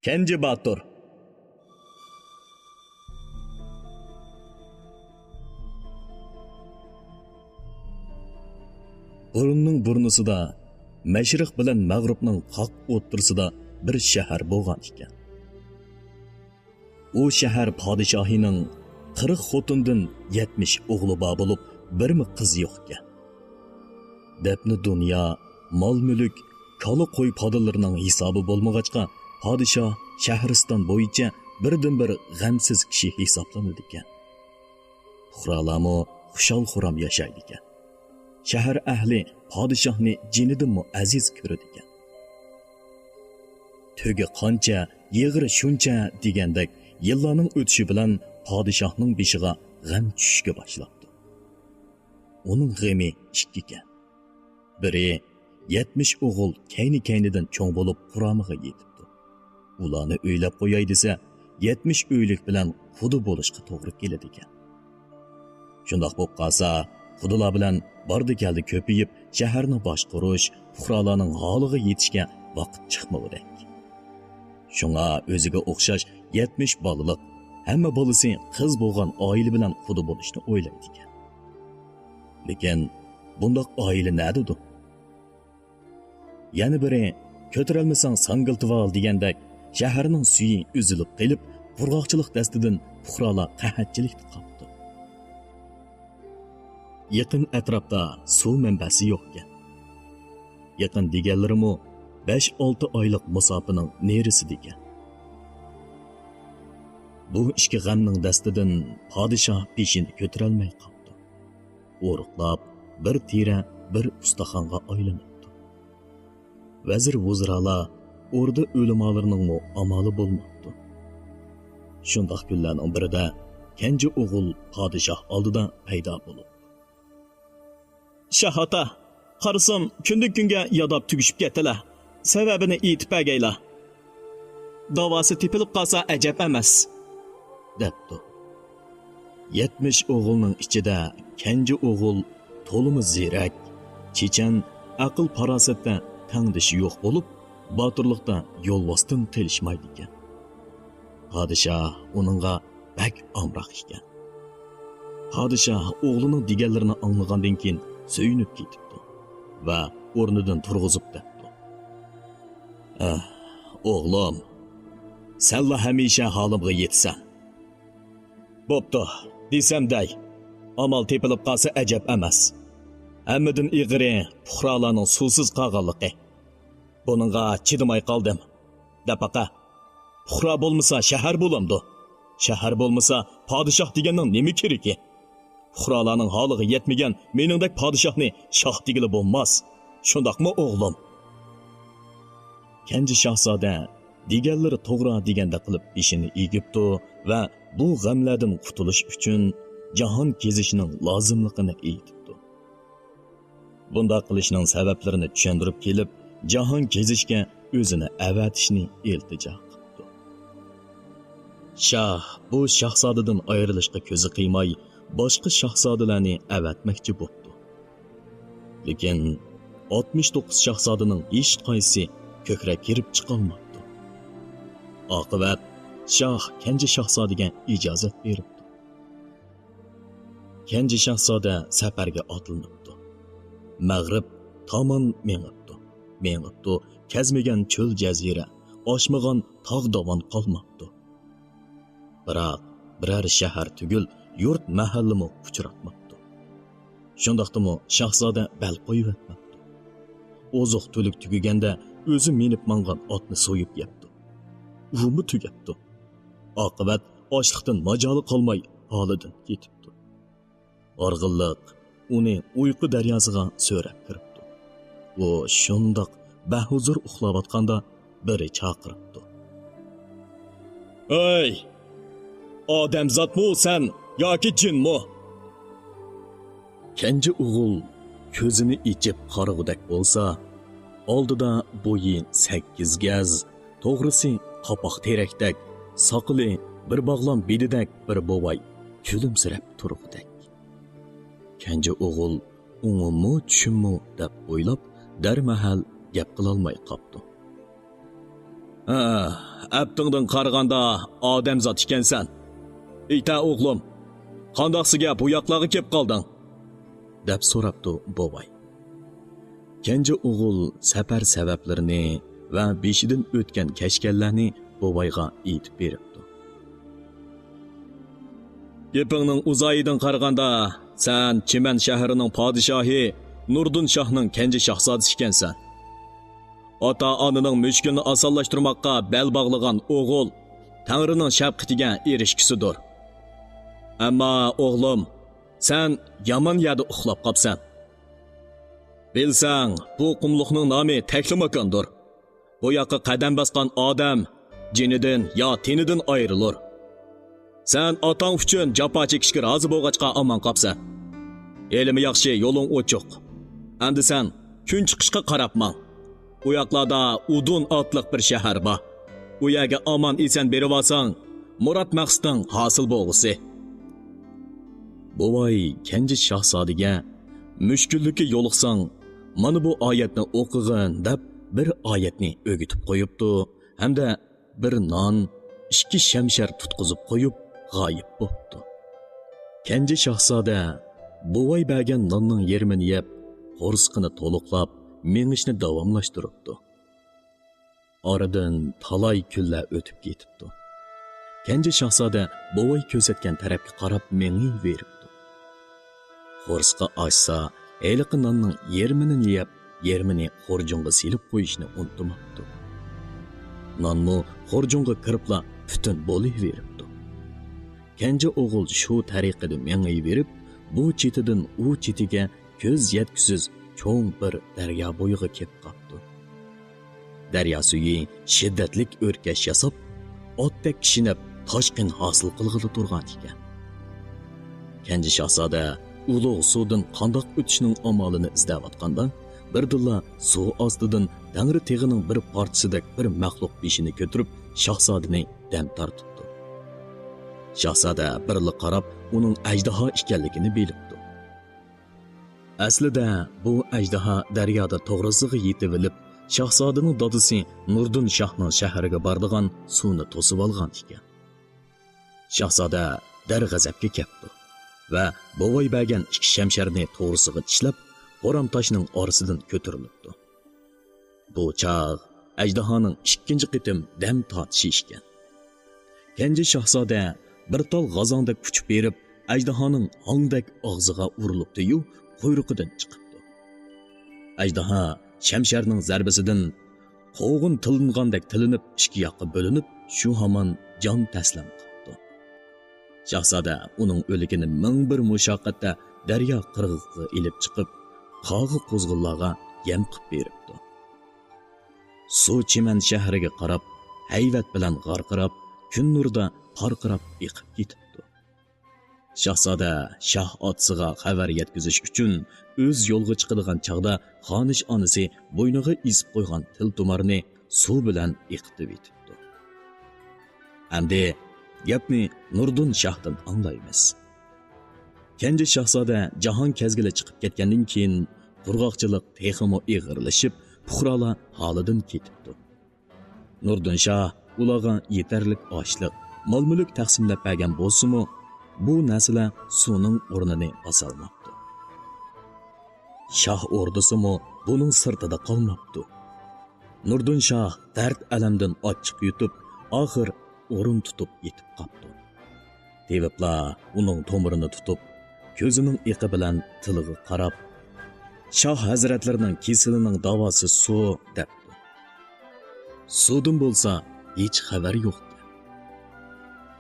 Kenji Batur. Burunning burnusida, Mashriq bilan Mag'ribning qoq o'ttirsida bir shahar bo'lgan ekan. U shahar podshohining 40 xotindan 70 o'g'li bor bo'lib, birmi qiz yo'q ekan. Debni dunyo, mol-mulk, kala qo'y podilarining hisobi bo'lmag'achqa, podshoh Shahriston bo'yicha birdan-bir g'amsiz kishi hisoblanadi ekan. Fuqarolami xushol-xuram yashaydi ekan. Shahar ahli podshohni jinidanmi aziz ko'radi ekan. To'gi qancha, yig'ri shuncha degandek yillarning o'tishi bilan podshohning beshiga g'am tushishga boshlabdi. Uning g'ami ikki ekan. Biri 70 o'g'il kayni-kaynidan cho'ng bo'lib quromiga yetibdi. Ularni o'ylab qo'yay desa, 70 uylik bilan xudi bo'lishga to'g'ri keladi ekan. Shundoq bo'lib qolsa, xudolar bilan bordi-keldi ko'payib, shaharni boshqarish, fuqarolarning holiga yetishga vaqt chiqmaydi. Shunga o'ziga o'xshash 70 bolalik, hamma bolasi qiz bo'lgan oila bilan xudi bo'lishni o'ylaydi ekan. Lekin bundoq oila nadidu? Yana biri ko'tarolmasang sangiltival degandek shaharning suyi uzilib qilib, qurg'oqchilik dastidan fuqarolar qahatchilikda qoldi. Yaqin atrofda suv manbasi yo'q ekan. Yaqin deganlarimi 5-6 oylik musofining nerisida ekan. Bu ishki g'amning dastidan podshoh peshini ko'tarolmay qoldi. O'riqlab bir tira bir ustaxonga aylanibdi. Vazir vuzralar o'rda o'limalarining amali bo'lmabdi. Shundoq kunlarning birida kenji o'g'il podshoh oldida paydo bo'lib, "Shahota, qarasam kundan-kunga yodab tugishib ketdilar. Sababini aytib agaylar. Davosi tepilib qolsa ajab emas," debdi. 70 o'g'ilning ichida kenji o'g'il to'limi zirak, chechan, aql farosatda tangdishi yo'q bo'lib, botirlikda yo'lvosdan qilishmaydi ekan. Podshoh uningga bak omroq ekan. Podshoh o'g'lining deganlarini anglagandan keyin suyunib ketibdi va o'rnidan turg'izib debdi: "O'g'lim, senla hamisha holimga yetsan. Bo'pti, desamday, amal tepilib qolsa ajab emas. Hammadan ig'ri fuqarolarning suvsiz qolganligi. Buningga chidamay qoldim. Dapaqa, fuqaro bo'lmasa shahar bo'lamdi. Shahar bo'lmasa podshoh deganning nima keragi? Fuqarolarning holiga yetmagan meningdek podshohni shoh degili bo'lmas. Shundaqmi o'g'lim?" Kenji shahzoda deganlari to'g'ri deganda qilib ishini egibdi va bu g'amlardan qutulish uchun jahon kezishning lozimligini aytibdi. Bunda qilishning sabablarini tushuntirib kelib, jahon kezishga o'zini avatishni iltijo qildi. Shah bu shahzodadan ayrilishga ko'zi qiymay, boshqa shahzodalarni avatmoqchi bo'ldi. Lekin 69 shahzodaning hech qaysi ko'krak kirib chiqolmadi. Oqibat Shah Kenji shahzodaga ijozat beribdi. Kenji shahzoda safarga otlanibdi. Mag'rib tomon mengibdi, kezmagan cho'l jazira, oshmagan tog' dovon qolmabdi. Biroq biror shahar tugul yurt mahallimi uchratmabdi. Shundaqdimi shahzoda bal qo'yib etmabdi. Oziq to'lik tugaganda o'zi minib mangan otni so'yib yebdi. Umi tugatdi. Oqibat ochliqdan majoli qolmay holidan ketibdi. Org'illiq uni uyqu daryosiga so'rab kiribdi. U shundoq bahuzur uxlayotganda biri chaqiribdi: "Ey! Odamzodmi sen yoki jinmi?" Kenji o'g'il ko'zini ichib qarag'udak bo'lsa, oldida bo'yi 8 gaz, to'g'risi qopoq terakdak, soqili bir bog'lon bedidak bir bo'vay kulimsirab turibdi. Kenji o'g'il umumu tushunmu deb o'ylab, darmahal gap qilolmay qopdi. Ha, aptingdan qaraganda odamzod ekansan. Ita o'g'lim, qandoqsiga bu yoqlarga kelib qolding? deb so'rabdi bobay. Kenja o'g'il safar sabablarini va beshidan o'tgan kashkanlarni bobayga aytib beribdi. Gapingning uzoyidan qaraganda, sen Chiman shahrining podshohi Nurdun shohning kenja shahzodasi ekansan. Ota-onaning mushkulini osonlashtirmoqqa bel bog'lagan o'g'il Tangrining shafqatiga erishkisidir. Ammo o'g'lim, sen yomon yerda uxlab qopsan. Bilsang, bu qumluqning nomi Taklamakondir. Bu yoqqa qadam bosgan odam jinidan yo tenidan ayrilur. Sen otang uchun jafo chekishga rozi bo'lg'achqa omon qopsan. Elimi yaxshi, yo'ling ochiq. Endi sen kun chiqishga qarabman. U yoqlarda Udun otliq bir shahar bor. U yerga omon eson berib olsang, murod maqsading hosil bo'lg'isi. Buvay kenji shahzodiga mushkullikka yo'liqsang, mana bu oyatni o'qig'in deb bir oyatni o'gitib qo'yibdi, hamda bir non, 2 shamshar tutqizib qo'yib g'oyib bo'ldi. Kenji shahzoda buvay bergan nonning yarmini yeb, qo'rsqini to'liqlab, mengishni davomlashtiribdi. Oradan talay kunlar o'tib ketibdi. Kenji shahzoda buvay ko'rsatgan tarafga qarab mengiyveribdi. Qo'rsqa ochsa, eliqi nonning yarmini yeb, yarmini xurjunga silib qo'yishni unutmabdi. Nonmu xurjunga kiribla butun bo'laveribdi. Kenji o'g'il shu tariqada mengiyverib, bu chetidan u chetiga ko'z yetkisiz cho'ng bir daryo bo'yiga kelib qoldi. Daryo suyi shiddatlik o'rkash yasab, otdek kishinib toshqin hosil qilg'ili turgan ekan. Kenji shahzoda ulug' suvdan qandoq o'tishning amalini izlayotganda, birdilla suv ostidan Tangri teg'ining bir parchasidek bir maxluq beshini ko'tarib shahzodani dam tortibdi. Shahzoda birli qarab, uning ajdaho ekanligini bilibdi. Aslida bu ajdaho daryoda to'g'risiga yetib olib, shahzodaning dadisi Nurdun shohning shahriga bordigan suvni to'sib olgan ekan. Shahzoda darg'azabga ketdi va bovay bergan 2 shamsharni to'g'risiga tishlab, qo'ram toshning orasidan ko'tarilibdi. Bu chaq ajdahoning 2-chi qitim dam tortishi ekan. Kenji shahzoda bir tol g'azonda kuchib berib, ajdahoning hongdak og'ziga urilibdi-yu, quyruqidan chiqibdi. Ajdaho shamsharning zarbasidan qo'g'in tilingandek tilinib, 2 yoqqa bo'linib, shu hamon jon taslim qildi. Shahzoda uning o'ligini ming bir mushaqqatda daryo qirg'iqiga ilib chiqib, qog'i qo'zg'illarga yem qilib beribdi. Suv Chiman shahriga qarab, hayvat bilan g'arqirab, kun nurida parqirab yiqib ketibdi. Shahzoda shoh otisiga xabar yetkazish uchun o'z yo'lga chiqadigan chaqda xonish onasi bo'yniga isib qo'ygan til tumarni suv bilan yiqitib etibdi. Endi gapni Nurdun shohdan anglaymiz. Kenji shahzoda jahon kezgili chiqib ketgandan keyin qurg'oqchilik texmo ig'irlashib, puhrolar holidan ketibdi. Nurdun shoh ularga yetarlik oshliq, mol-mulk taqsimlab bergan bo'lsa-mu, bu narsalar suvning o'rnini bosolmabdi. Shoh ordusimi buning sirtida qolmabdi. Nurdun shoh dard alamdan ochiq yutib, oxir o'rin tutib yetib qoldi. Teviblar uning tomirini tutib, ko'zining iqi bilan tiliga qarab, shoh hazratlarining kesilining davosi suv debdi. Suvdan bo'lsa hech xabar yo'q.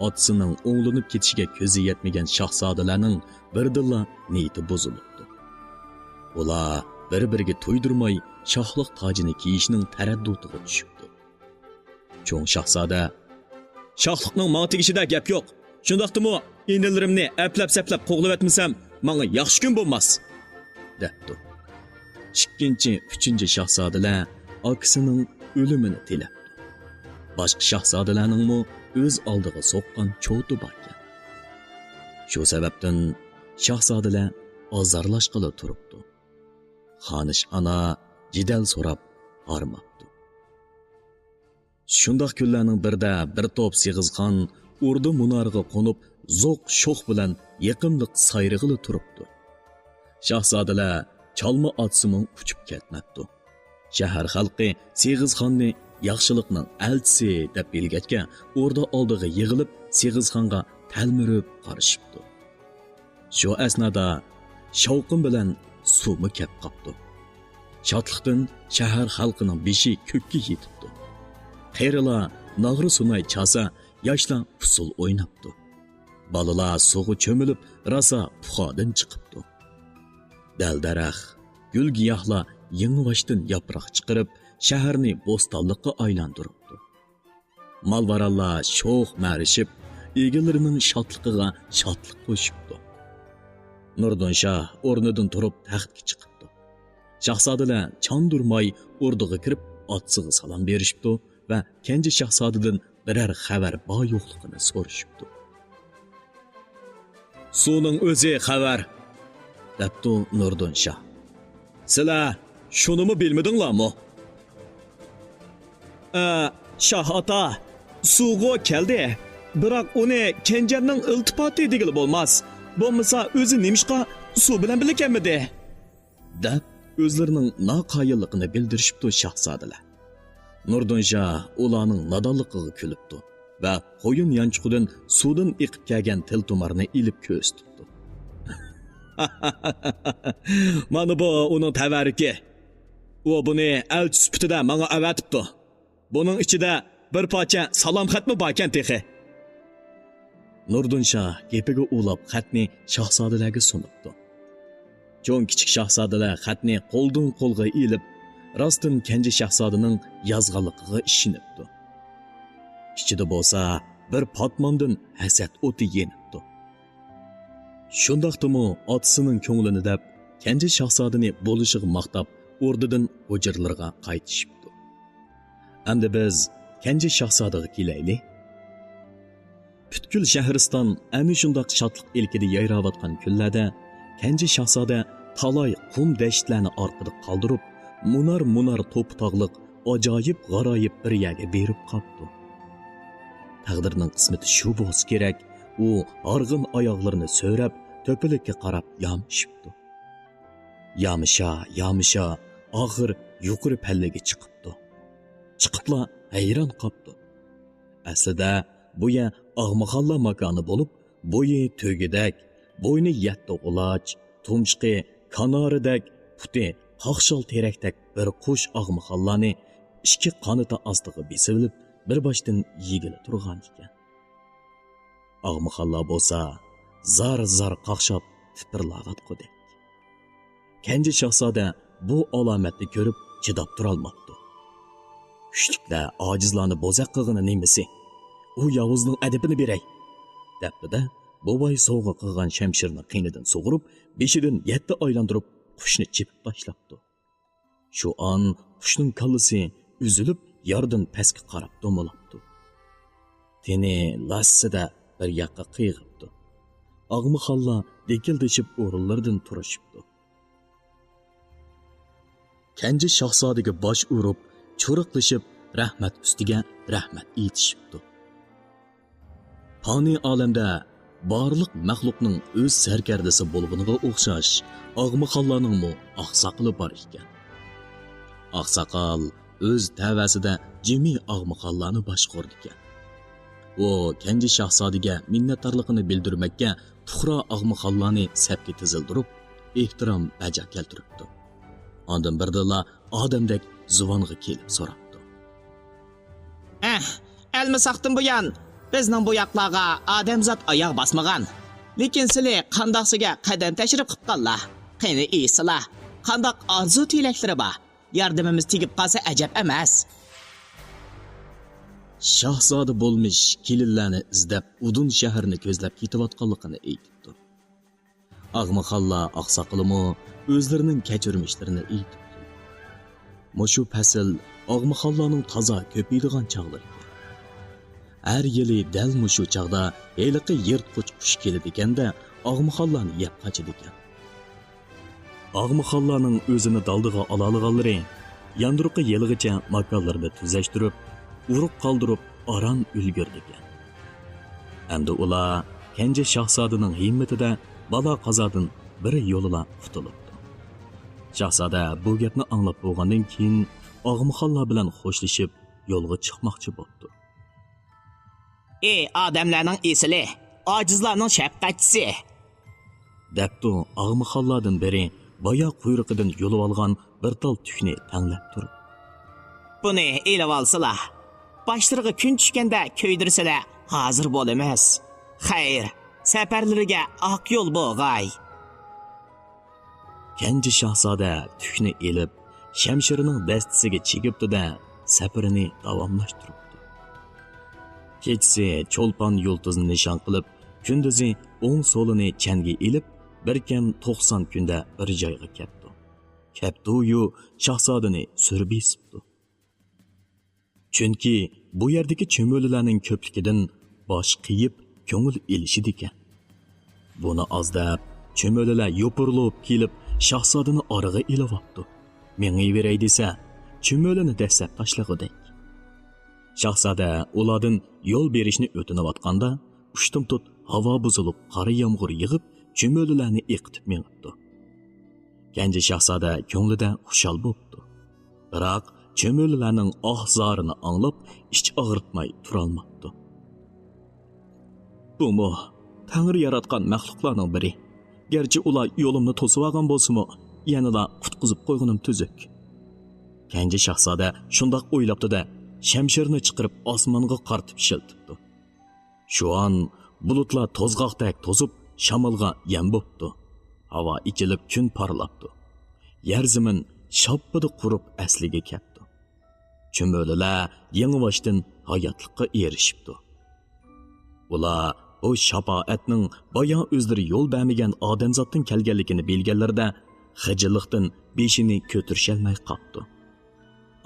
Otisining o'nglinib ketishiga ko'zi yetmagan shahzodalarning birdilla niyati buzilibdi. Ular bir-biriga to'ydirmay shohlik tojini kiyishning taraddutiga tushibdi. Cho'ng shahzoda, "Shohlikning menga tegishida gap yo'q. Shundaqdimi, inilarimni aplab-saplab qo'g'lab etmasam, menga yaxshi kun bo'lmas", debdi. Ikkinchi, uchinchi shahzodalar akisining o'limini tilabdi. Boshqa shahzodalarning o'z oldiga so'qqan cho'ti bor ekan. Shu sababdan shahzodalar ozorlashqili turibdi. Xonish ana jidal so'rab hormabdi. Shundoq kunlarning birida bir to'p Sig'izxon urdi munoriga qo'nib, zo'q sho'x bilan yaqinliq sayrig'ili turibdi. Shahzodalar chalma otsimi uchib ketmabdi. Shahar xalqi Sig'izxonni yaxshilikning elchisi deb bilgachga, o'rda oldiga yig'ilib Sig'izxonga talmirib qarashibdi. Shu asnoda shavqin bilan suvmi kep qapti. Shodlikdan shahar xalqining beshi ko'kka yetibdi. Qerila nag'ri sunay chasa, yoshlar usul o'ynabdi. Balalar suvga cho'milib, rasa puxodan chiqibdi. Dal-daraxt, gul-giyohlar yengvashdan yaproq chiqarib, shaharni bo'stonliqqa aylantiribdi. Malvarallar sho'x ma'rishib, egalarining shodligiga shodlik qo'shibdi. Nurdonshah o'rnidan turib taxtga chiqibdi. Shahzodalar chandurmay o'rniga kirib, otsiga salom berishibdi va Kenji shahzodadan biror xabar bor yo'qligini so'rashibdi. "Suvning o'zi xabar", debdi Nurdonshah. "Sizlar shunimi bilmadinglarmi?" "Shah ota, suvga keldi. Biroq uni Kenjanning iltifoti degili bo'lmas. Bo'lmasa o'zi nimishqa suv bilan bilakanmidi?" deb o'zlarining noqoyilligini bildirishibdi shahzodalar. Nurdonshah ularning nodonligiga kulibdi va qo'yin yanchiqidan suvdan eqib kelgan tiltumarni ilib ko'rsatdi. "Mana bu uning tavarruki. U buni elchi sifatida menga avatibdi. Buning ichida bir parcha salom xatmi bor ekan texi." Nurdonshah gapiga ulab xatni shahzodalarga sunibdi. Cho'ng kichik shahzodalar xatni qo'ldan qo'lga ilib, rostdan Kenji shahzodaning yozganligiga ishinibdi. Ichida bo'lsa bir potmondan hasad o'ti yenibdi. Shundaqdimi otasining ko'nglini deb Kenji shahzodani bo'lishiga maqtab, o'rnidan hujrlarga qaytishibdi. Endi biz Kenji shahzodaga kelaylik. Butkul Shahriston ana shundoq shodlik ilkida yayrayotgan kunlarda Kenji shahzoda talay qum dashtlarni orqada qoldirib, munar to'p-tog'liq ajoyib g'aroyib bir yerga berib qoldi. Taqdirning qismati shu bo'lsa kerak, u arg'in oyoqlarini so'rab, to'pilikka qarab yomishibdi. Yomisha, oxir yuqori pallaga chiqibdi. Chiqibla hayron qoldi. Aslida bu yer Og'maxalla makoni bo'lib, bo'yi to'gidak, bo'yni yatta uloch, tumshqi kanoridek, puti qoqshol terakdak bir qush Og'maxallani ikki qanoti ostiga besilib, bir boshdan yigili turgan ekan. Og'maxalla bo'lsa, zar qoqshab tipirlayotgandek. Kenji shahzoda bu alomatni ko'rib chidab turolmabdi. Kuchliklar ojizlarni bo'zaq qilgani nimasi? U yovuzning adabini beray, debdi-da, bo'boy sovg'a qilgan shamshirni qiynidan sug'urib, beshidan yetti aylantirib, qushni chepib tashlabdi. Shu on qushning kallasi uzilib, yardan pastga qarab do'molabdi. Teni lassida bir yoqqa qiyg'ibdi. Og'maxalla dekildishib o'rinlardan turishibdi. Kenji shahzodaga bosh urib, cho'riqlashib, rahmat ustiga rahmat aytishibdi. Fani olamda barliq maxluqning o'z sarkardasi bo'lganiga o'xshash Og'maxallaning oqsoqli bor ekan. Oqsoqol o'z tavasida jimi Og'maxallani boshqardi ekan. U Kenji shahzodaga minnatdorligini bildirmakka Tuxra Og'maxallani safga tizildirib, ehtirom bajo keltiribdi. Ondan birdala odamdek zuvonga kelib so'rabdi. Elmisaqdan buyon bizning bu yoqlarga odamzod oyoq bosmagan. Lekin sizlar qandoqsiga qadam tashrif qilibdilar. Qani eslar, qandoq orzu tilaklari bor. Yordamimiz tegib qolsa ajab emas. Shahzoda bo'lmish kelinlarni izlab Udun shahrini ko'zlab ketayotganligini aytibdi. Og'maxalla oqsoqlimi o'zlarining kechirmishlarini aytibdi. Mushu fasl Og'maxallaning toza ko'paydigan chog'lari. Har yili dal mushu chog'da heliqi yirtqich qush keladi ekanda, Og'maxallani yeb qochadi ekan. Og'maxallaning o'zini daldiga ola olganlari yanduruqqa yilg'icha makonlarni tuzashtirib, urug' qoldirib aran ulgurdigan. Endi ular Kenja shahzodaning himmatida balo qazodan bir yo'lila qutulibdi. Shahzoda bu gapni anglab bo'lgandan keyin Og'muxonlar bilan xo'shlashib yo'lga chiqmoqchi bo'ldi. Ey odamlarning esili, ojizlarning shafqatchisi. Debdi Og'muxonlardan biri boya quyruqidan yo'lib olgan bir tal tukni tanglab turib. Buni elib olsalar, boshlariga kun tushganda ko'ydirsalar, hozir bo'lamiz. Xayr, safarlariga oq yo'l bo'g'ay. Kenji shahzoda tukni elib, shamshirining dastasiga chigibdi-da, safarini davomlashtiribdi. Kechasi cho'lpon yulduzni nishon qilib, kunduzi o'ng so'lini changa elib, bir kam 90 kunda bir joyga ketdi. Ketdi-yu shahzodani surib esibdi. Chunki bu yerdagi cho'millarning ko'pligidan bosh qiyib ko'ngil elishidi ekan. Buni ozdab cho'millar yopirilib kelib shahzodani orig'i ilyapti. Menga beray desa, cho'milini dastlab tashlag'idek. Shahzoda ulardan yo'l berishni o'tinayotganda, ushtim tut havo buzilib, qora yomg'ir yig'ib, cho'millarni eqitib menibdi. Kenji shahzoda ko'nglida xushal bo'ldi. Biroq cho'millarning ohzorini anglab, ich og'ritmay turolmadi. Bu Tangri yaratgan maxluqlarning biri. Gerçi ular yo'limni to'sib olgan bo'lsa-mu, yanada qutqizib qo'yganim tuzuk. Kenji shahzoda shundoq o'ylabdi-da, shamshirni chiqarib osmonga qartib shiltibdi. Shu an bulutlar to'zg'oqdek to'zib, shamolga yem bo'pti. Havo ichilib kun parlabdi. Yer zamin shoppida qurib asliga ketdi. Cho'millar yengvoshdan hayotlikqa erishibdi. Ular o shafoatning bayon o'zlari yo'l bermagan odamzotdan kelganligini bilganlarda xijillikdan beshini ko'tirisholmay qoldi.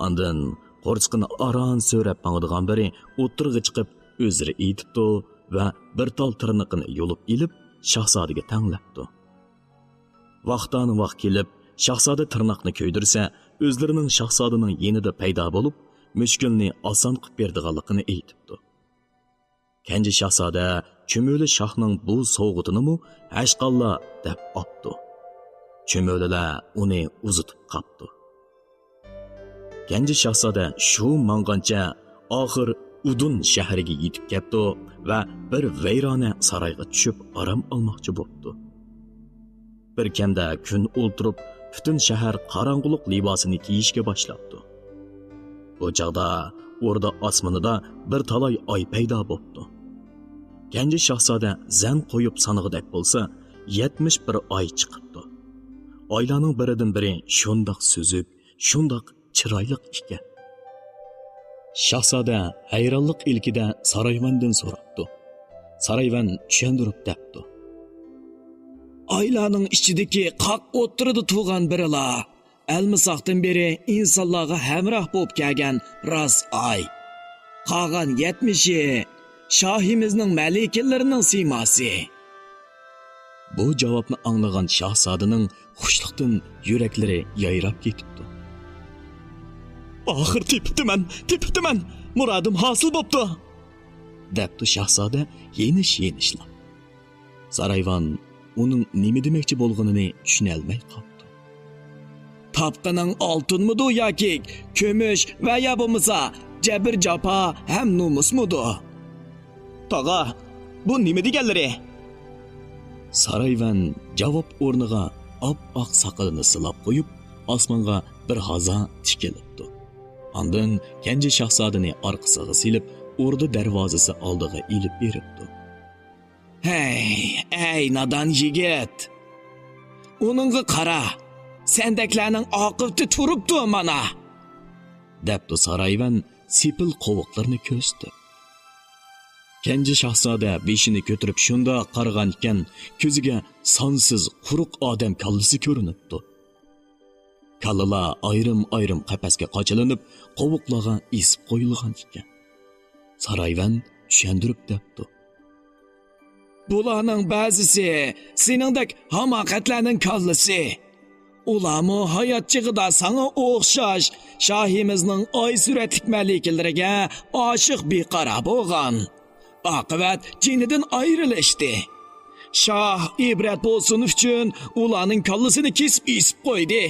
Ondan qo'rsqini aron so'rab mangdigan biri o'tirg'i chiqib o'zlari aytibdi va bir tal tirniqini yo'lib ilib shahzodaga tanglabdi. Vaqtdan vaqt kelib shahzoda tirnoqni ko'ydirsa, o'zlarining shahzodaning yenida paydo bo'lib, mushkulni oson qilib berdiganligini aytibdi. Kenji shahzoda Cho'mili shohning bu sovg'utini hashqalla deb opdi. Cho'mililar uni uzitib qapti. Kenji shahzoda shu mangancha oxir Udun shahriga yetib ketdi va bir vayrona saroyga tushib orom olmoqchi bo'ldi. Bir kamda kun o'ltirib, butun shahar qorong'ulik libosini kiyishga boshladi. Bu chaqda o'rda osmonida bir talay oy paydo bo'ldi. Kenji shahzoda zan qo'yib sanig'idek bo'lsa, 71 oy chiqibdi. Oylarning biridan biri shundoq suzuk, shundoq chiroyli ekan. Shahzoda hayronlik ilkida Sarayvandan so'rabdi. Sarayvan tushundirib debdi. Oylarning ichidagi qoq o'tirida tug'an birila, almisoqdan beri insonlarga hamroh bo'lib kelgan rost oy. Qolgan 70i shohimizning malikallarining siymosi. Bu javobni anglagan shahzodaning xushlikdan yuraklari yayrab ketibdi. Oxir tepibdiman. Muradim hosil bo'pti. Debdi shahzoda yenish-yenishla. Sarayvan uning nima demoqchi bo'lganini tushuna olmay qoldi. Tapqining oltinmidi yoki kumush va ya bo'lmasa jabr jafo ham nomusmidi? Tog'a, bu nima deganlari? Sarayvan javob o'rniga oppoq soqolini silab qo'yib, osmonga bir haza tikilibdi. Ondan Kenji shahzodani orqasiga silib, o'rda darvozasi oldiga ilib beribdi. Hey, nadan yigit. Uningga qara. Sendaklarning oqibati turibdi mana. Debdi Sarayvan sepil qovoqlarini ko'zdi. Kenji shahzoda beshini ko'tirib shunda qaragan ekan, ko'ziga sonsiz quruq odam kallasi ko'rinibdi. Kallalar ayrim qafasga qochilinib, qovoqlarga esib qo'yilgan ekan. Sarayvan tushundirib debdi. Bularning ba'zisi seningdek hamoqatlarning kallasi. Ulamı hayat çığıda sana oxşaş şahimizning ay suratlik malikilariga aşık bir qara bo'lgan. Aqıbat cinidan ayrılışdı. Şah ibret bolsun üçün ulanın kallasını kesip isip koydu.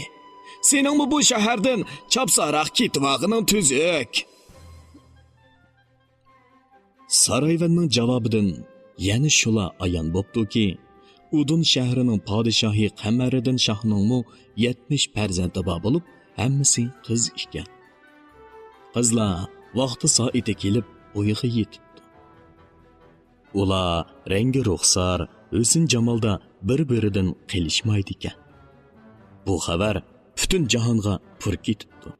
Senin bu şehirden çapsarak kitvağının tüzük. Sarayvanning javobidan yana shula ayon bo'ptiki, Udun shahrining podshohi Qamariddin shohningmi 70 farzandi bor bo'lib, hammasi qiz ekan. Qizlar vaqti soati kelib uyiga yetibdi. Ular rangi ruxsar, husn jamolda bir-biridan qilishmaydi ekan. Bu xabar butun jahonga pur ketibdi.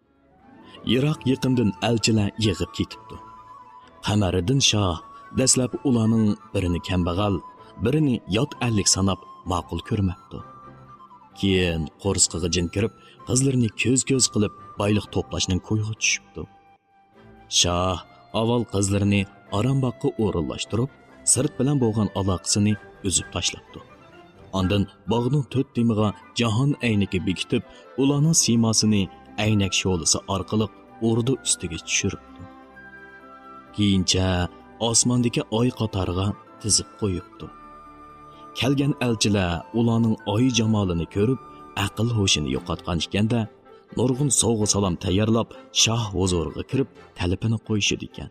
Yiroq yaqindan elchilar yig'ib ketibdi. Qamariddin shoh dastlab ularning birini kambag'al, birini yot allik sanab ma'qul ko'rmabdi. Keyin qo'rsqig'i jin kirib, qizlarni ko'z-ko'z qilib boylik to'plashning ko'yga tushibdi. Shoh avval qizlarni aramboqqa o'rinlashtirib, sirt bilan bo'lgan aloqasini uzib tashlabdi. Ondan bog'ning to'rt temiga jahon ayniki bekitib, ularning siymosini aynak sho'lisi orqali o'rda ustiga tushiribdi. Keyincha osmondagi oy qatoriga tizib qo'yibdi. Kelgan elchilar ularning oy jamolini ko'rib, aql hoshini yo'qotgan ekanda, nurg'un sovg'a salom tayyorlab, shoh huzuriga kirib, talabini qo'yishdi ekan.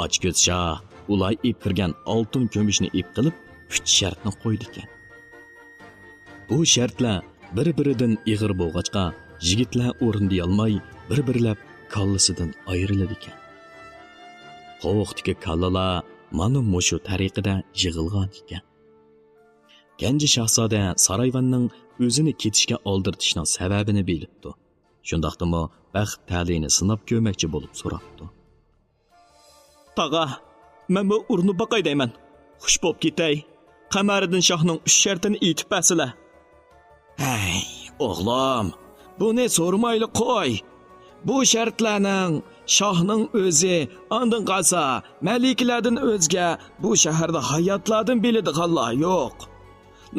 Ochko'z shoh ular ip kirgan oltin ko'mishni ip qilib, 3 shartni qo'ydi ekan. Bu shartlar bir-biridan ig'ir bo'lg'achqa, yigitlar o'rindiy olmay, bir-birlab kallasidan ayriladi ekan. Qo'qdagi kallalar mana mushu tariqada yig'ilgan ekan. Genci shahzoda Sarayvanning o'zini ketishga oldirtishning sababini bilibdi. Shundaqdimi baxt talini sinab ko'rmoqchi bo'lib so'rabdi. Taga, men bu urni baqay deyman. Xush bo'p ketay. Qamariddin shohning 3 shartini aytib basila. Hey, o'g'lim, buni so'rmayli qo'y. Bu shartlarning shohning o'zi ondan qolsa, maliklardan o'zga bu shaharda hayotlardan biladiganlar yo'q.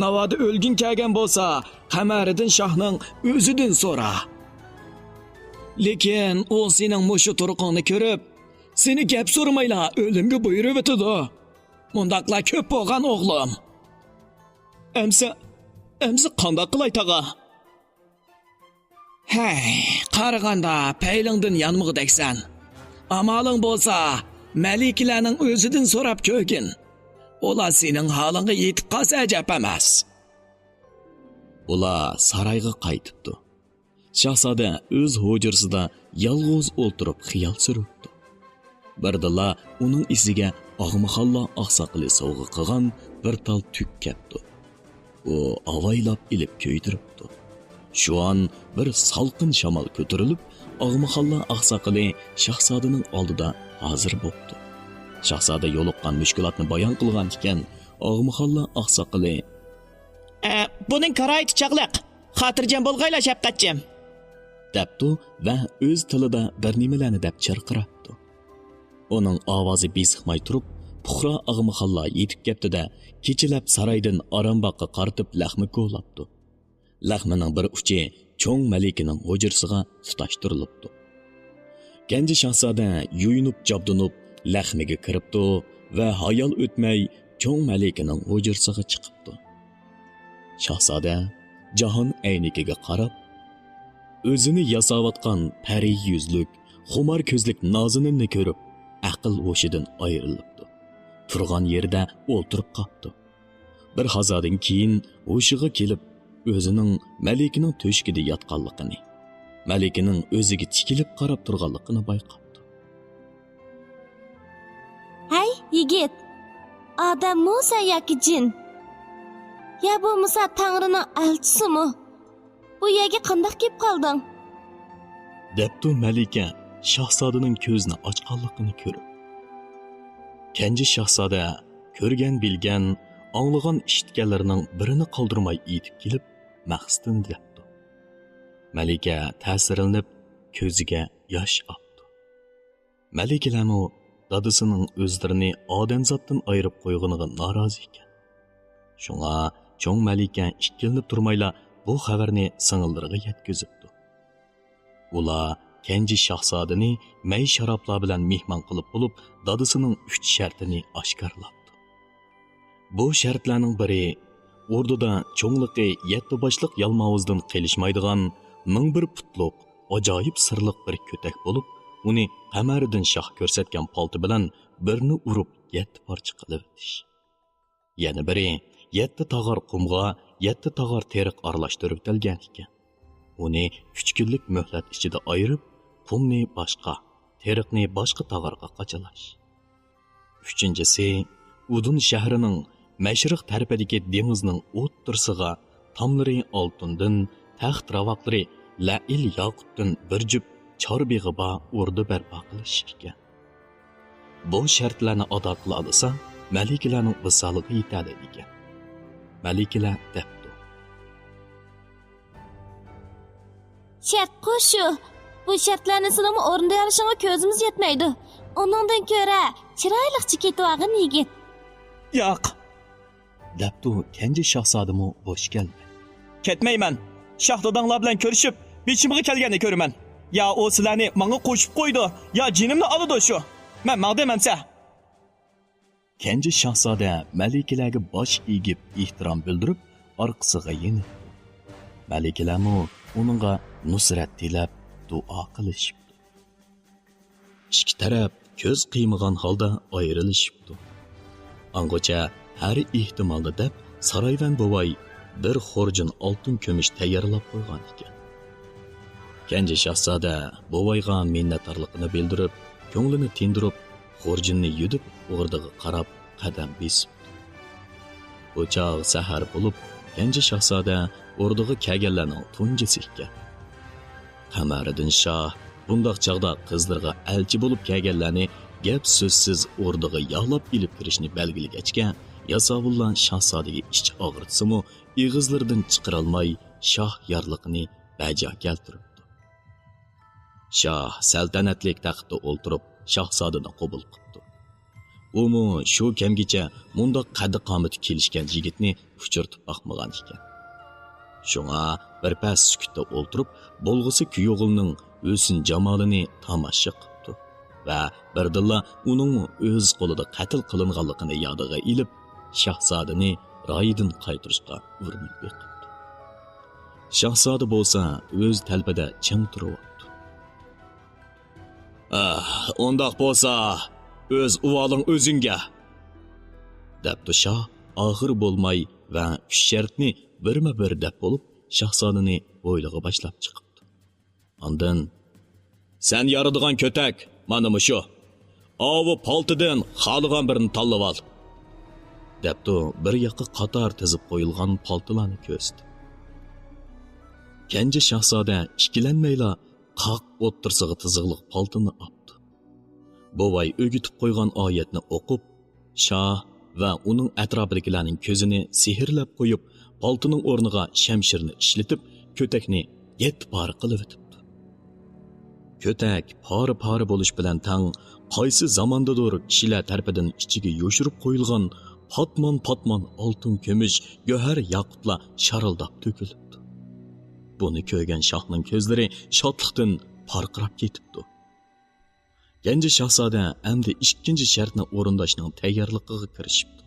Navoda o'lgin kelgan bo'lsa, Qamariddin shohning o'zidan so'ra. Lekin u sening mushu turqingni ko'rib, seni gap so'ramayla o'limga buyurib o'tadi. Mundaqlar ko'p bo'lgan o'g'lim. Emsi qanday qilay taga? Hey, qaraganda paylingdan yanmig'idaksan. Amaling bo'lsa, maliklarning o'zidan so'rab ko'rgin. Ular sening holingga yetib qolsa ajab emas. Ular sarayga qaytibdi. Shahzoda o'z hujrasida yolg'iz o'ltirib xiyol suribdi. Birdala uning isiga Og'mixalla oqsoqli sovg'a qilgan bir tal tuk kepti. U avaylab ilib ko'ydiribdi. Shu an bir salqin shamol ko'tarilib, Og'mixalla oqsoqli shahzodaning oldida hozir bo'ldi. Shahzoda yo'liqqan mushkulotni bayon qilgan ekan, Og'mixalla oqsoqli Buning karoyiti chaqliq. Xotirjam bo'lg'ayla shafqatchim. debdi va o'z tilida bir nimalarni deb chirqirabdi. Uning ovozi besiqmay turib, Puxra Og'mixalla yetib keldi-da, kechilab saroydan Aramboqqa qaratib laxmi ko'labdi. Laxmining bir uchi cho'ng malikining hujrasiga tutashtirilibdi. Genci shahzoda yuyunib jabdunib laxmiga kiribdi va hayol o'tmay cho'ng malikining hujrasiga chiqibdi. Shahzoda jahon aynikiga qarab, o'zini yasavotgan pari yuzlik, xumor ko'zlik nozinimni ko'rib, aql hushidan ayrilibdi. Turgan yerida o'ltirib qoldi. Bir hazodan keyin hushiga kelib, o'zining malikining to'shkida yotganligini, malikining o'ziga tikilib qarab turganligini bayqabdi. Hay yigit, odam musa yoki jin? Ya bu musa Tangrining elchisimi? Bu yerga qanday kelib qolding? Debdi malika shahzodaning ko'zini ochganligini ko'rib. Kenji shahzoda ko'rgan bilgan, anglagan eshitganlarining birini qoldirmay yetib kelib, maqsadini debdi. Malika ta'sirlanib ko'ziga yosh oldi. Malikalarmi dadasining o'zlarini odamzotdan ayirib qo'yganiga norozi ekan. Shunga cho'ng malika ikkilanib turmayla bu xabarni singillariga yetkazibdi. Ular Kenji shahzodani may sharoblar bilan mehmon qilib bo'lib, dadasining 3 shartini oshkorlabdi. Bu shartlarning biri Orduda cho'ngliqi 7 boshliq yalmovuzdan qilishmaydigan 1001 putliq ajoyib sirliq bir ko'tak bo'lib, uni Qamariddin shoh ko'rsatgan palti bilan birni urib 7 parcha qilib o'tish. Yana biri 7 tog'or qumga 7 tog'or teriq aralashtirib o'tilgan ekan. Uni 3 kunlik muhlat ichida ayirib, qumni boshqa, teriqni boshqa tog'orga qachalash. Uchinchisi, Udun shahrining mashriq tarafidagi dengizning o'ttirsig'a tomlari oltindan, taxt ravoqlari la'il yoqutdan bir jup chorbig'i ba urdi barpo qilish ekan. Bu shartlarni ado qila olsa, malikalarning visoliga yetadi degan. Malikalar debdi: Shart qo'shu. Bu shartlarni sinimi o'rindayolishingga ko'zimiz yetmaydi. Onundan ko'ra chiroyliqcha ketib olgan yigit. Yo'q, debdi Kenji shahzodimi bo'sh keldi. ketmayman. Shoh dadanglar bilan ko'rishib, bechimga kelganini ko'raman. Ya o sizlarni menga qo'shib qo'ydi, ya jinimni oladi shu. Men maqdamansa. Kenji shahzoda malikalarga bosh egib ehtirom bildirib, orqasiga yenib. Malikalarmi uningga nusrat tilab duo qilishibdi. Ikki taraf ko'z qiymagan holda ayrilishibdi. Angocha har ehtimolda deb Sarayvan bovay bir xorjin oltin kumush tayyorlab qo'ygan ekan. Kenji shahzoda bovayga minnatdorligini bildirib, ko'nglini tindirib, xorjinni yudib o'rdiga qarab qadam besibdi. Bu chog' sahar bo'lib, Kenji shahzoda o'rdiga kelganlarning tunjisi ekan. Qamariddin shoh bundoq chog'da qizlarga elchi bo'lib kelganlarni gap so'zsiz o'rdiga yog'lab ilib kirishni belgilagachga, Yasovulla shahzodaga ich og'ritsimi, ig'izlaridan chiqarolmay shoh yorliqini bajo keltiribdi. Shoh saltanatlik taxtda o'ltirib, shahzodani qabul qildi. Umu shu kamgacha mundoq qaddi-qomati kelishgan yigitni uchirtib boqmagan ekan. Shunga bir pas sukutda o'ltirib, bo'lg'isi kuyog'ilning o'sin jamolini tomosha qildi va birdilla uning o'z qo'lida qatl qilinganligini yodiga ilib, shahzodani royidan qaytirishga urinib yiqibdi. Shahzoda bo'lsa o'z talbida ching turibdi. Undoq bo'lsa, o'z uvoling o'zingga, debdi shoh oxir bo'lmay va 3 shartni birma-bir deb bo'lib, shahzodani bo'ylig'i boshlab chiqibdi. Ondan sen yoradigan ko'tak mana shu. Ovi paltidan xoligan birini tanlab ol, debdi bir yoqqa qator tizib qo'yilgan paltilarni ko'rsatdi. Kenji shahzoda ikkilanmayla qoq o'ttirsig'i tiziqliq paltini oldi. Bovay o'gitib qo'ygan oyatni o'qib, shoh va uning atrofidagilarning ko'zini sehrlab qo'yib, paltining o'rniga shamshirni ishlatib, ko'takni 7 pora qilib o'tibdi. Ko'tak pora bo'lish bilan tang qaysi zamondadir kishilar tarafidan ichiga yo'shirib qo'yilgan patmon oltin kumush go'har yaqutlar sharildab to'kilibdi. Buni ko'rgan shohning ko'zlari shodlikdan parqirab ketibdi. Kenji shahzoda endi ikkinchi shartni o'rindashning tayyorligiga kirishibdi.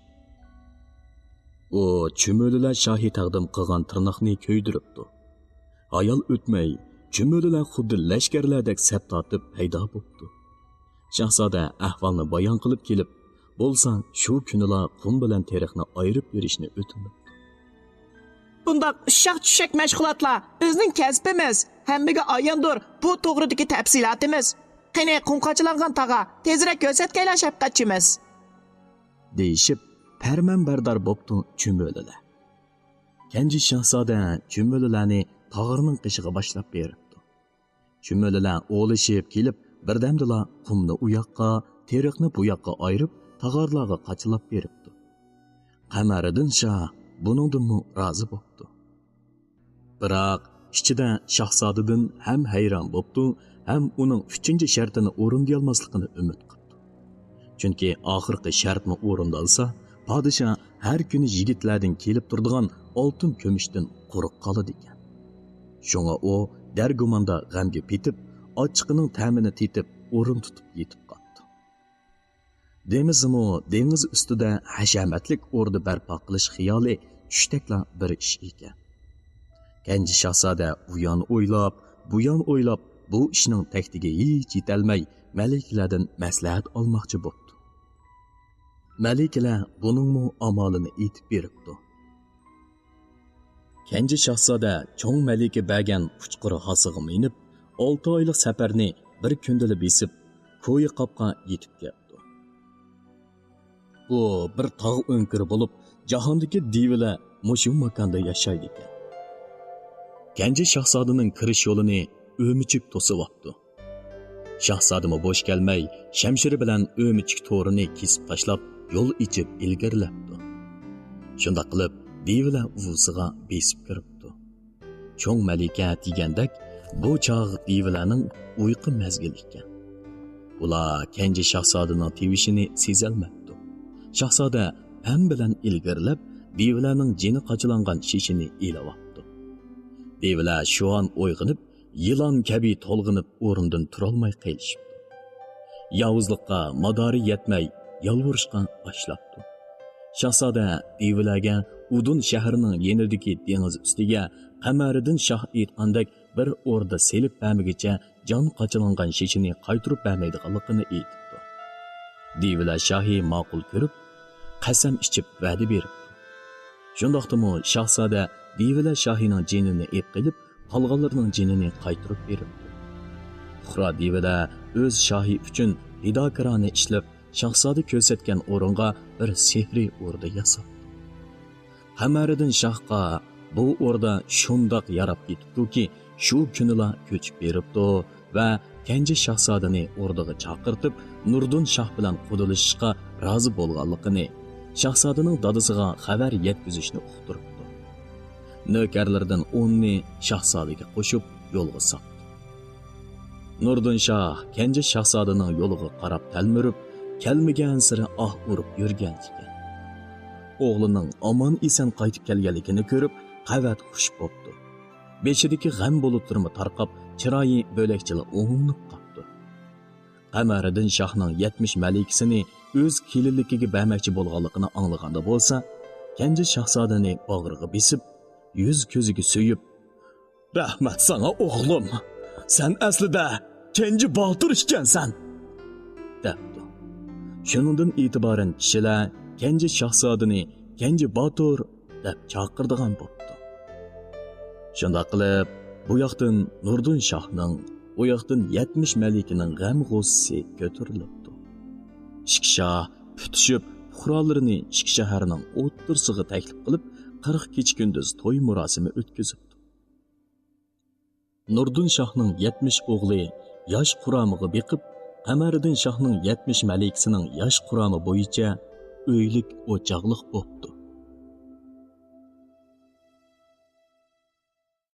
U chumolilar shohi taqdim qilgan tirnoqni ko'ydiribdi. Ayol o'tmay, chumolilar xuddi lashkarlardek sap tortib paydo bo'ldi. Shahzoda ahvolni bayon qilib kelib, bo'lsa shu kunilar qum bilan teriqni ayirib berishni o'tinibdi. Bundoq ushaq-tushak mashg'ulotlar bizning kasbimiz. Hammaga ayondir bu to'g'ridagi tafsilotimiz. Qani qum qochilangan tog'a, tezroq ko'rsatganlar shafqatchimiz, deyishib, farmonbardor bo'pti chumolilar. Kenji shahzoda chumolilarni tog'irning qishig'i boshlab beribdi. Chumolilar o'lishib kelib, birdamdila qumni u yoqqa, teriqni bu yoqqa ayirib, tog'orlarga qachilab beribdi. Qamariddin shoh buningdan rozi bo'pti. Biroq ichida shahzodadan ham hayron bo'pti, ham uning 3-chi shartini o'rinday olmasligini umid qildi. Chunki oxirgi shartni o'rindalsa, podshoh har kuni yigitlardan kelib turadigan oltin kumushdan quruq qoladi ekan. Shunga u dargumanda g'amga petib, ochiqining ta'mini tetib, o'rin tutib yetib qoldi. Demizmi dengiz ustida hashamatlik o'rda barpo qilish xiyoli tushdakla bir ish ekan. Kenji shahzoda u yon o'ylab, bu yon o'ylab, bu ishning taktiga hech yetolmay malikalardan maslahat olmoqchi bo'ldi. Malikalar buningmi amalini aytib beribdi. Kenji shahzoda cho'ng malika bergan puchquri hosiga minib, 6 oylik safarni bir kundala besib, ko'yi qopqa yetib keldi. Bu bir tog' o'nkiri bo'lib, jahondagi divilar mushu makonda yashaydi ekan. Kenji shahzodaning kirish yo'lini o'michik to'sib Shahzodami bo'sh kelmay, shamshiri bilan o'michik to'rini kesib tashlab, yo'l ichib ilgarilabdi. Shunda qilib, divilar uvusiga besib kiribdi. Cho'ng malika degandak, bu chog' divilarning uyqu mezgili ekan. Ular Kenji shahzodaning tevishini sezalmabdi. Shahzoda ham bilan ilgarilab, divilarning jini qochilangan shishini elavapti. Divilar shu an uyg'onib, yilon kabi to'lg'inib o'rindan turolmay qilishibdi. Yovuzlikqa madori yetmay yolvurishga boshlabdi. Shahzoda divilarga Udun shahrining yenidagi dengiz ustiga Qamariddin shoh aytgandek bir o'rda selib bermigicha jon qochilangan shishini qaytirib bermaydiganligini aytibdi. Divilar shohi ma'qul ko'rib, qasam ichib va'da beribdi. Shundaqdimi shahzoda divilar shohining jinini ep qilib, qolganlarning jinini qaytirib beribdi. Xuhro divilar o'z shohi uchun hidokorona ishlab, shahzoda ko'rsatgan o'ringa bir sehri o'rda yasab. Qamariddin shohga bu o'rda shundoq yarab ketibdiki, shu kunila ko'chib beribdi va Kenji shahzodani o'rdaga chaqirtib, Nurdun shoh bilan qudilishishga rozi bo'lganligini, shahzodaning dadasiga xabar yetkazishni uqtiribdi. Nökarlardan 10ni shahzodaga qo'shib yo'lga soldi. Nurdun shoh Kenji shahzodaning yo'liga qarab talmirib, kelmagan sira urib yurgan ekan. O'g'lining omon eson qaytib kelganligini ko'rib, qavat xush bo'ldi. Beshidagi g'am bulutlarni tarqab, chiroyi bo'lakchilar o'ng'inib qoldi. Qamariddin shohning 70 malikasini o'z kelinligiga bermoqchi bo'lganligini anglaganda bo'lsa, Kenji shahzodani bag'riga besib, yuz ko'ziga suyib, "Rahmat sana o'g'lim. Sen aslida Kenji Botir ekansan." debdi. Shuningdan e'tiboran kishilar Kenji shahzodani Kenji Botir deb chaqirdigan bo'ldi. Shunda qilib, bu yoqdan Nurdun shohning, u yoqdan 70 malikining g'am g'o'si ko'tarilibdi. Ikki shoh putishib, qurollarini ikki shaharning o'ttirsig'i taklif qilib, 40 kecha kunduz to'y murosimi o'tkazibdi. Nurdun shohning 70 o'g'li yosh quromiga beqib, Qamariddin shohning 70 malikasining yosh quromi bo'yicha o'ylik o'choqliq bo'lib